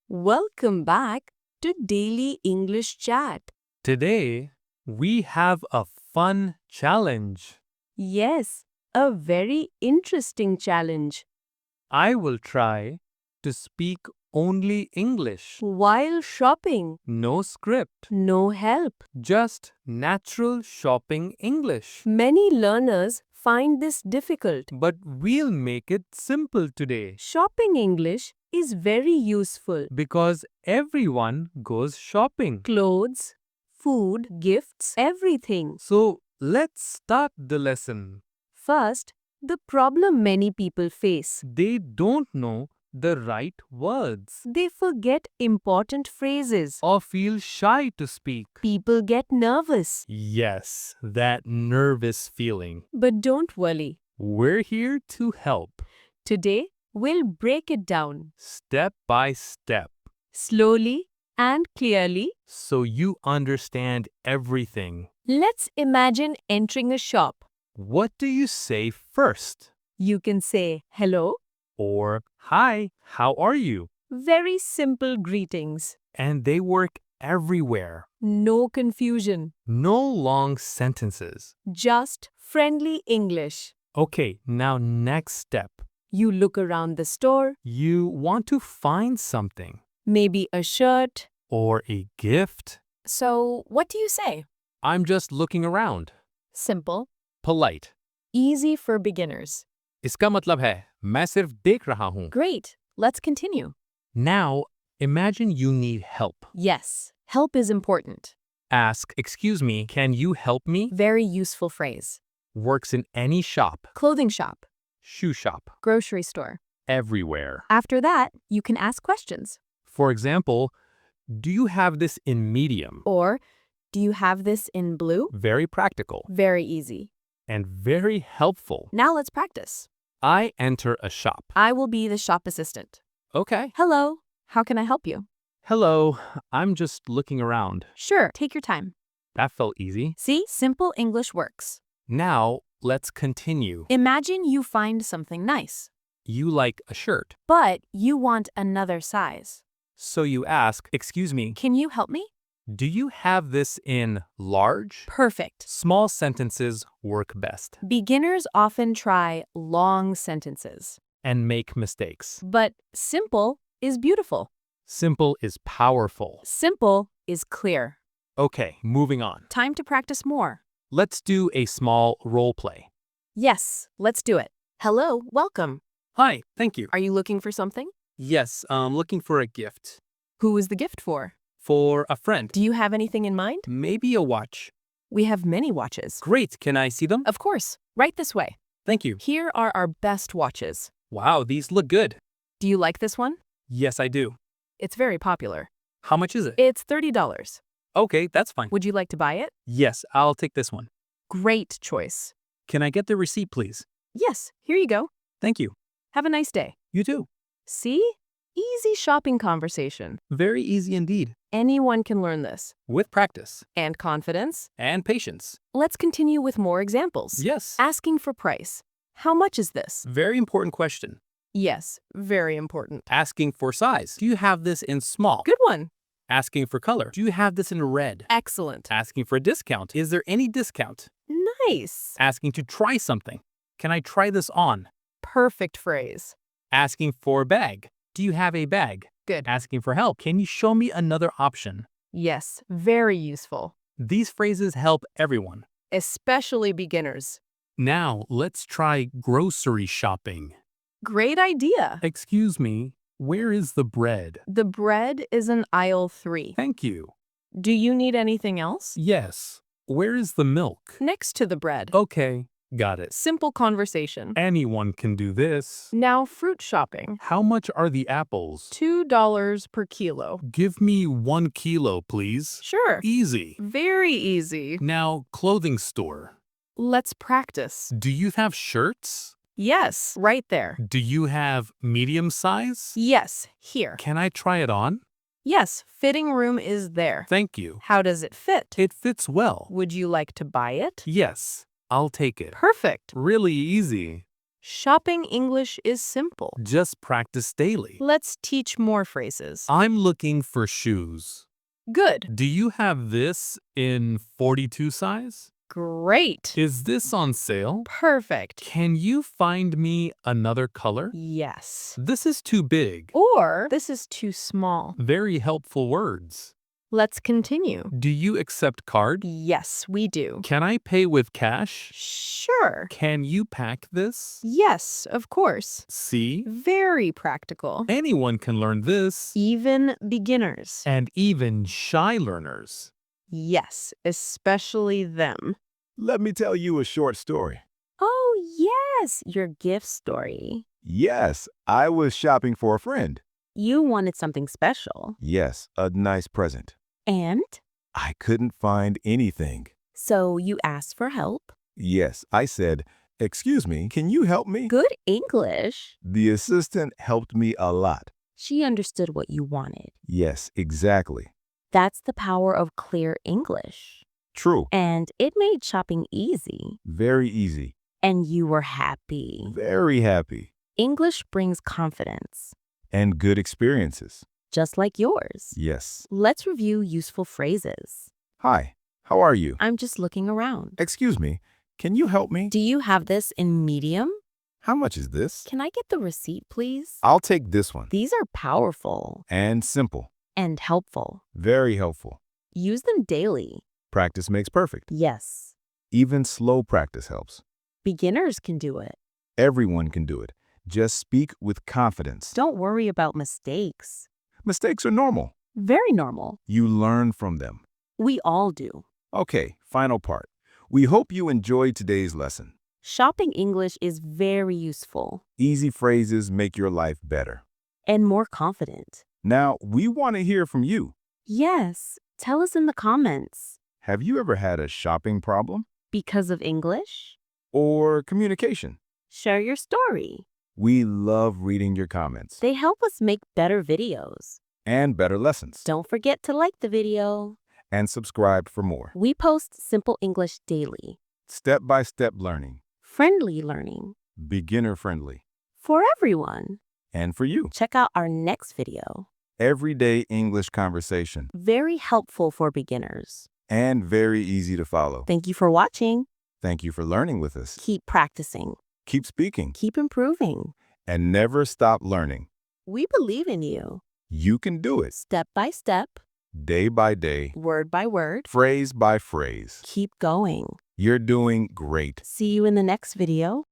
Welcome back to Daily English Chat. Today, we have a fun challenge. Yes, a very interesting challenge. I will try to speak only English. While shopping, No script, no help. just natural shopping English. Many learners find this difficult. But we'll make it simple today Shopping English is very useful. because everyone goes shopping. Clothes, food, gifts, everything. So let's start the lesson. First, the problem many people face. They don't know the right words They forget important phrases. or feel shy to speak. People get nervous. Yes, that nervous feeling. But don't worry. We're here to help, Today, we'll break it down step by step, slowly and clearly. so you understand everything. Let's imagine entering a shop. What do you say first? You can say hello, Or, hi, how are you? very simple greetings. And they work everywhere. No confusion, No long sentences. just friendly English. Okay, now next step. You look around the store, You want to find something maybe a shirt. or a gift. So, what do you say? I'm just looking around. Simple, Polite. easy for beginners. इसका मतलब है मैं सिर्फ देख रहा हूँ. Great, let's continue. Now, imagine you need help. Yes, help is important. Ask, excuse me, can you help me? Very useful phrase. Works in any shop, Clothing shop, shoe shop, grocery store. everywhere. After that, you can ask questions. For example, do you have this in medium? Or, do you have this in blue? Very practical Very easy. and very helpful. Now let's practice. I enter a shop. I will be the shop assistant. Okay. Hello, how can I help you? Hello, I'm just looking around. Sure, take your time. That felt easy. See, simple English works. Now, let's continue. Imagine you find something nice, You like a shirt. but you want another size. So you ask, excuse me, Can you help me? do you have this in large? Perfect. Small sentences work best Beginners often try long sentences, and make mistakes. but simple is beautiful. Simple is powerful. Simple is clear. Okay, moving on. Time to practice more. Let's do a small role play. Yes, let's do it. Hello, welcome. Hi, thank you. Are you looking for something? Yes, I'm looking for a gift. Who is the gift for? For a friend. Do you have anything in mind? Maybe a watch. We have many watches. Great, can I see them? Of course, right this way. Thank you. Here are our best watches. Wow, these look good. Do you like this one? Yes, I do. It's very popular. How much is it? It's $30. Okay, that's fine. Would you like to buy it? Yes, I'll take this one. Great choice. Can I get the receipt, please? Yes, here you go. Thank you. Have a nice day. You too. See? Easy shopping conversation. Very easy indeed. Anyone can learn this. With practice And confidence. and patience. Let's continue with more examples. Yes. Asking for price. How much is this? Very important question. Yes, very important. Asking for size. Do you have this in small? Good one. Asking for color. Do you have this in red? Excellent. Asking for a discount. Is there any discount? Nice. Asking to try something. Can I try this on? Perfect phrase. Asking for a bag. Do you have a bag? Good. Asking for help. Can you show me another option? Yes, very useful. These phrases help everyone. Especially beginners. Now, let's try grocery shopping. Great idea. Excuse me, where is the bread? The bread is in aisle 3. Thank you. Do you need anything else? Yes. Where is the milk? Next to the bread. Okay, got it. Simple conversation. Anyone can do this. Now fruit shopping. How much are the apples? $2 per kilo. Give me 1 kilo, please. Sure. Easy. Very easy. Now, clothing store. Let's practice. Do you have shirts? Yes, right there. Do you have medium size? Yes, here. Can I try it on? Yes, fitting room is there. Thank you. How does it fit? It fits well. Would you like to buy it? Yes, I'll take it. Perfect. Really easy. Shopping English is simple. Just practice daily. Let's teach more phrases. I'm looking for shoes. Good. Do you have this in 42 size? Great. Is this on sale? Perfect. Can you find me another color? Yes. This is too big. Or this is too small. Very helpful words. Let's continue. Do you accept card? Yes, we do. Can I pay with cash? Sure. Can you pack this? Yes, of course. See? Very practical. Anyone can learn this. Even beginners. And even shy learners. Yes, especially them. Let me tell you a short story. Oh, yes, your gift story. Yes, I was shopping for a friend. You wanted something special. Yes, a nice present. And I couldn't find anything. so you asked for help. Yes, I said, "Excuse me, can you help me?" Good English. The assistant helped me a lot. She understood what you wanted. Yes, exactly. That's the power of clear English. True. And it made shopping easy. Very easy. And you were happy. Very happy. English brings confidence, And good experiences. just like yours. Yes. Let's review useful phrases. Hi, how are you? I'm just looking around. Excuse me, can you help me? Do you have this in medium? How much is this? Can I get the receipt, please? I'll take this one. These are powerful And simple. and helpful. Very helpful. Use them daily. Practice makes perfect. Yes. Even slow practice helps. Beginners can do it. Everyone can do it. Just speak with confidence. Don't worry about mistakes. Mistakes are normal. Very normal. You learn from them. We all do. Okay, final part. We hope you enjoyed today's lesson. Shopping English is very useful Easy phrases make your life better. and more confident. Now, we want to hear from you. Yes. Tell us in the comments. Have you ever had a shopping problem? Because of English? Or communication? Share your story. We love reading your comments. They help us make better videos. And better lessons. Don't forget to like the video. And subscribe for more. We post simple English daily. Step-by-step learning. Friendly learning. Beginner-friendly. For everyone. And for you. Check out our next video. Everyday English conversation. Very helpful for beginners. And very easy to follow. Thank you for watching. Thank you for learning with us. Keep practicing. Keep speaking. Keep improving. And never stop learning. We believe in you. You can do it. Step by step, Day by day. word by word. Phrase by phrase. Keep going. You're doing great. See you in the next video.